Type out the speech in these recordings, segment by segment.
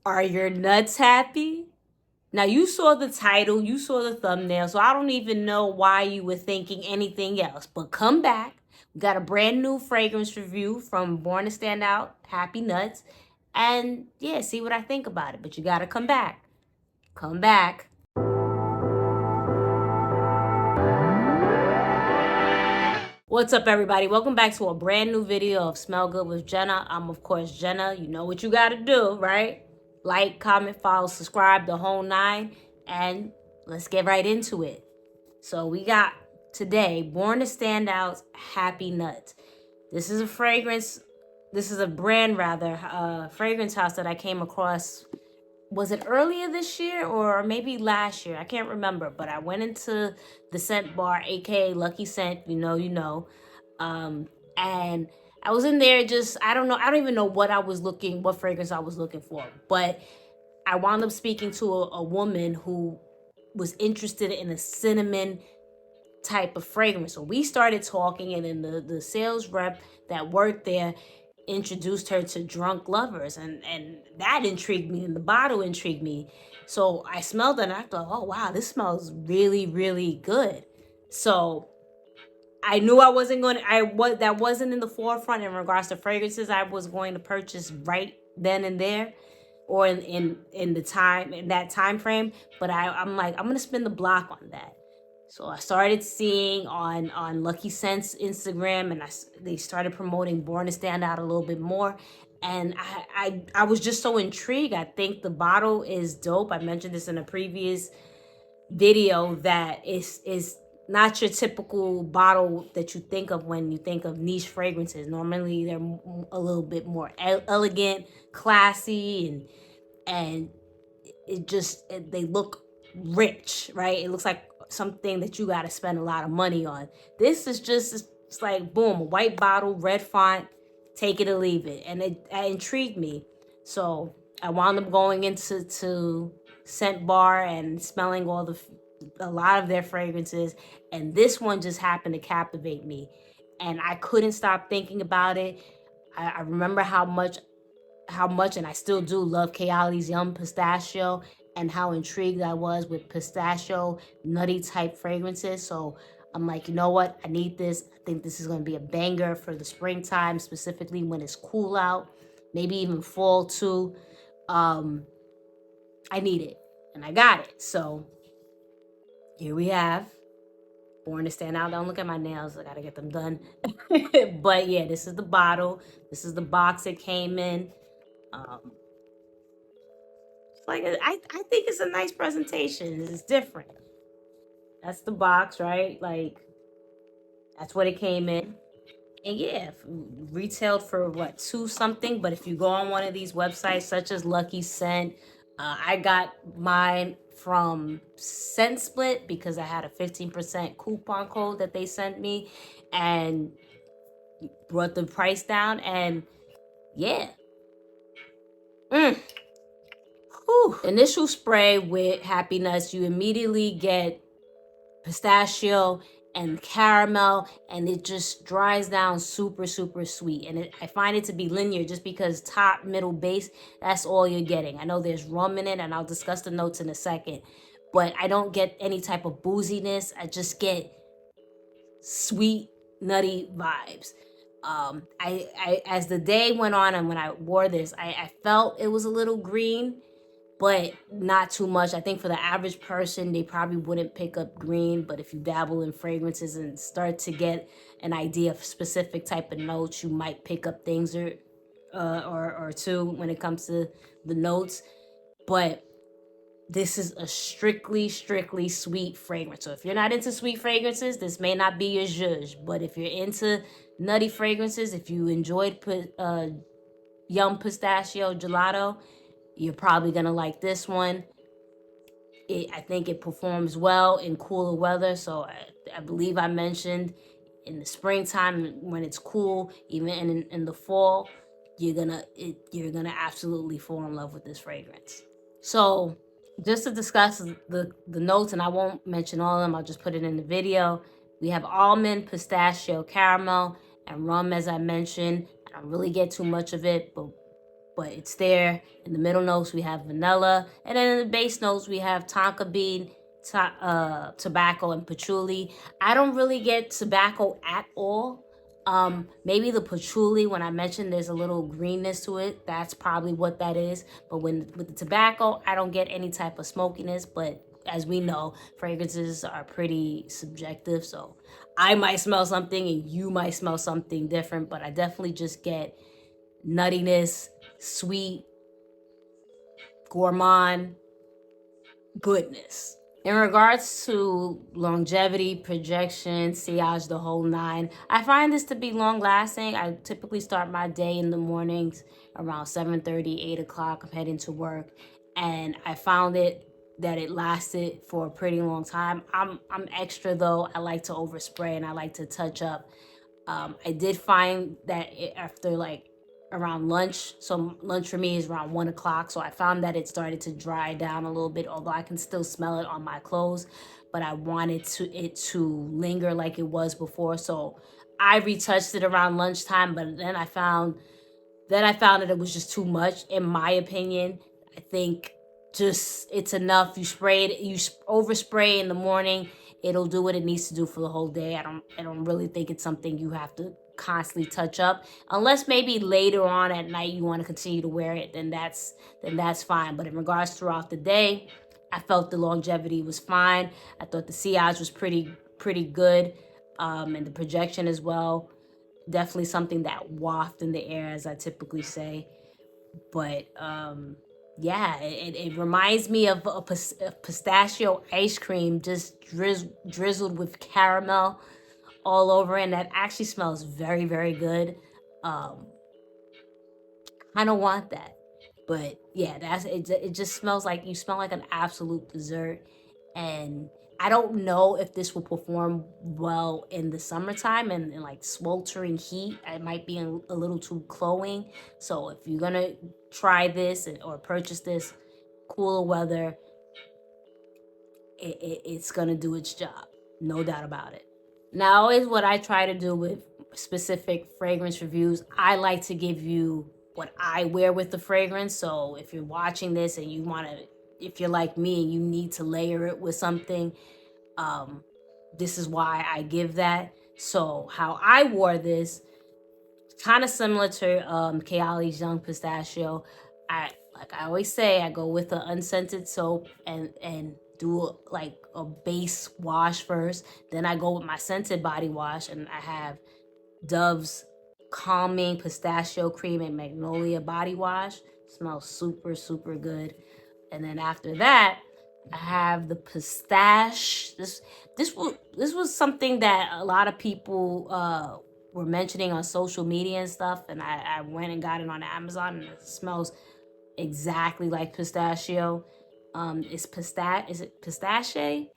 Are your nuts happy? Now, you saw the title, you saw the thumbnail, so I don't even know why you were thinking anything else. But come back. We got a brand new fragrance review from Borntostandout, Happy Nuts. And yeah, see what I think about it. But you got to come back. Come back. What's up, everybody? Welcome back to a brand new video of Smell Good with Jenna. I'm, of course, Jenna. You know what you got to do, right? Like, comment, follow, subscribe, the whole nine. And let's get right into it. So we got today Borntostandout Happy Nuts. This is a fragrance. This is a brand, rather, fragrance house that I came across. Was it earlier this year or maybe last year? I can't remember, but I went into the scent bar, aka Lucky Scent, you know. And I was in there just, I don't even know what fragrance I was looking for. But I wound up speaking to a woman who was interested in a cinnamon type of fragrance. So we started talking, and then the sales rep that worked there introduced her to Drunk Lovers, and that intrigued me, and the bottle intrigued me. So I smelled it and I thought, oh wow, this smells really, really good. So I knew I wasn't going to, that wasn't in the forefront in regards to fragrances I was going to purchase right then and there, or in that time frame. But I'm like, I'm gonna spin the block on that. So I started seeing on Lucky Scent's Instagram, and they started promoting Borntostandout a little bit more. And I was just so intrigued. I think the bottle is dope. I mentioned this in a previous video that is not your typical bottle that you think of when you think of niche fragrances. Normally they're a little bit more elegant, classy, and they look rich, right? It looks like something that you got to spend a lot of money on. This is just, it's like boom, a white bottle, red font, take it or leave it. And it intrigued me. So I wound up going into Scent Bar and smelling a lot of their fragrances, and this one just happened to captivate me, and I couldn't stop thinking about it. I remember how much, and I still do love Kayali's Yum Pistachio, and how intrigued I was with pistachio, nutty type fragrances. So I'm like, you know what? I need this. I think this is going to be a banger for the springtime, specifically when it's cool out, maybe even fall too. I need it, and I got it. So here we have Borntostandout. Don't look at my nails. I got to get them done. But yeah, this is the bottle. This is the box it came in. Like, I think it's a nice presentation. It's different. That's the box, right? Like, that's what it came in. And yeah, retailed for what, $2 something. But if you go on one of these websites such as Lucky Scent, I got mine from Scent Split because I had a 15% coupon code that they sent me and brought the price down. And yeah. Initial spray with Happy Nuts, you immediately get pistachio and caramel, and it just dries down super, super sweet. And I find it to be linear just because top, middle, base, that's all you're getting. I know there's rum in it, and I'll discuss the notes in a second, but I don't get any type of booziness. I just get sweet, nutty vibes. As the day went on and when I wore this, I felt it was a little green, but not too much. I think for the average person, they probably wouldn't pick up green. But if you dabble in fragrances and start to get an idea of specific type of notes, you might pick up things or two when it comes to the notes. But this is a strictly sweet fragrance. So if you're not into sweet fragrances, this may not be your zhuzh. But if you're into nutty fragrances, if you enjoyed Yum Pistachio Gelato, you're probably going to like this one. I think it performs well in cooler weather. So I believe I mentioned in the springtime when it's cool, even in the fall, you're gonna absolutely fall in love with this fragrance. So just to discuss the notes, and I won't mention all of them, I'll just put it in the video. We have almond, pistachio, caramel, and rum, as I mentioned. I don't really get too much of it, but but it's there. In the middle notes, we have vanilla. And then in the base notes, we have tonka bean, tobacco, and patchouli. I don't really get tobacco at all. Maybe the patchouli, when I mentioned there's a little greenness to it, that's probably what that is. But with the tobacco, I don't get any type of smokiness. But as we know, fragrances are pretty subjective. So I might smell something and you might smell something different. But I definitely just get nuttiness, sweet, gourmand goodness. In regards to longevity, projection, sillage, the whole nine, I find this to be long lasting. I typically start my day in the mornings around 7:30, 8 o'clock. I'm heading to work, and I found that it lasted for a pretty long time. I'm extra though. I like to overspray and I like to touch up. I did find that after like around lunch, so lunch for me is around 1 o'clock, so I found that it started to dry down a little bit, although I can still smell it on my clothes, but I wanted it to linger like it was before, so I retouched it around lunchtime. But then I found that it was just too much, in my opinion. I think just it's enough. You overspray in the morning, it'll do what it needs to do for the whole day. I don't really think it's something you have to constantly touch up, unless maybe later on at night you want to continue to wear it, then that's fine. But in regards throughout the day, I felt the longevity was fine. I thought the sillage was pretty good, and the projection as well. Definitely something that wafted in the air, as I typically say. But yeah, it reminds me of a pistachio ice cream, just drizzled with caramel all over, and that actually smells very, very good. I don't want that, but yeah, that's it. It just smells like you smell like an absolute dessert, and I don't know if this will perform well in the summertime and like sweltering heat. It might be a little too cloying. So if you're gonna try this or purchase this, cooler weather, it's gonna do its job, no doubt about it. Now, always what I try to do with specific fragrance reviews, I like to give you what I wear with the fragrance. So if you're watching this and you want to, if you're like me and you need to layer it with something, this is why I give that. So how I wore this, kind of similar to Kayali's Young Pistachio. Like I always say, I go with the unscented soap and do like a base wash first. Then I go with my scented body wash, and I have Dove's Calming Pistachio Cream and Magnolia Body Wash. Smells super, super good. And then after that, I have the Pistache. This was something that a lot of people were mentioning on social media and stuff, and I went and got it on Amazon, and it smells exactly like pistachio. Is it Pistaché?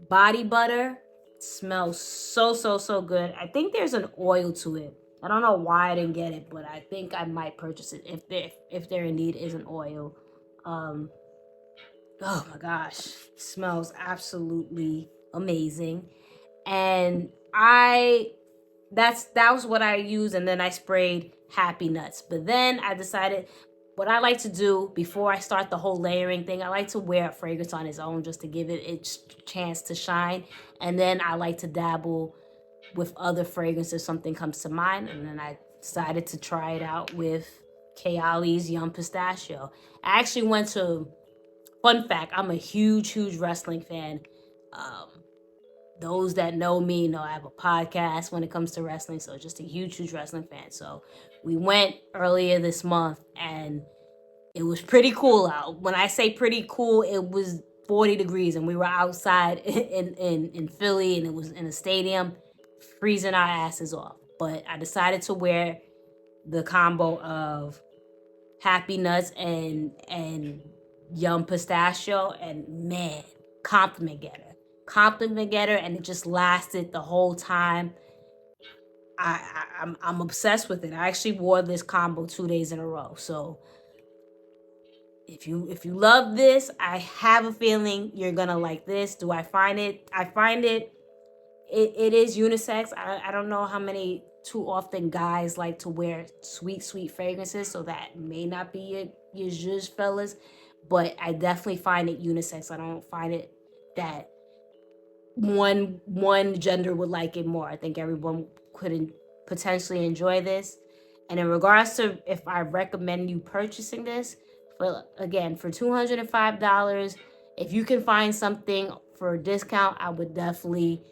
Body butter. Smells so good. I think there's an oil to it. I don't know why I didn't get it, but I think I might purchase it if there indeed is an oil. Oh my gosh, it smells absolutely amazing. And that was what I used, and then I sprayed Happy Nuts. But then I decided what I like to do before I start the whole layering thing, I like to wear a fragrance on its own just to give it its chance to shine. And then I like to dabble with other fragrances if something comes to mind. And then I decided to try it out with Kayali's Young Pistachio. I actually went to, fun fact, I'm a huge wrestling fan. Those that know me know I have a podcast when it comes to wrestling, so just a huge wrestling fan. So we went earlier this month, and it was pretty cool out. When I say pretty cool, it was 40 degrees, and we were outside in Philly, and it was in a stadium, freezing our asses off. But I decided to wear the combo of Happy Nuts and Young Pistachio, and man, compliment getter, and it just lasted the whole time. I'm obsessed with it. I actually wore this combo 2 days in a row. So if you love this, I have a feeling you're gonna like this. Do I find it? I find it is unisex. I don't know how many too often guys like to wear sweet fragrances, so that may not be your zhuzh, fellas. But I definitely find it unisex. I don't find it that one gender would like it more. I think everyone could potentially enjoy this. And in regards to if I recommend you purchasing this, for $205, if you can find something for a discount, I would definitely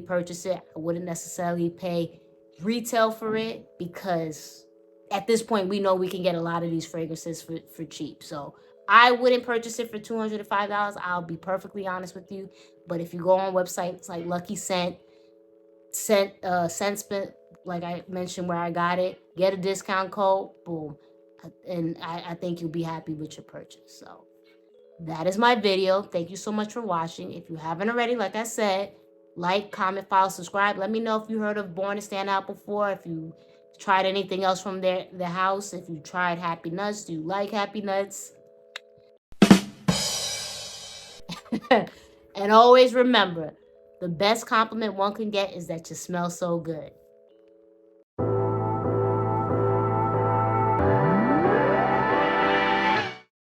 purchase it. I wouldn't necessarily pay retail for it, because at this point we know we can get a lot of these fragrances for cheap. So I wouldn't purchase it for $205. I'll be perfectly honest with you. But if you go on websites like Lucky Scent, Scentspin, like I mentioned where I got it, get a discount code, boom. And I think you'll be happy with your purchase. So that is my video. Thank you so much for watching. If you haven't already, like I said, like, comment, follow, subscribe. Let me know if you heard of Borntostandout before, if you tried anything else from the house, if you tried Happy Nuts. Do you like Happy Nuts? And always remember, the best compliment one can get is that you smell so good.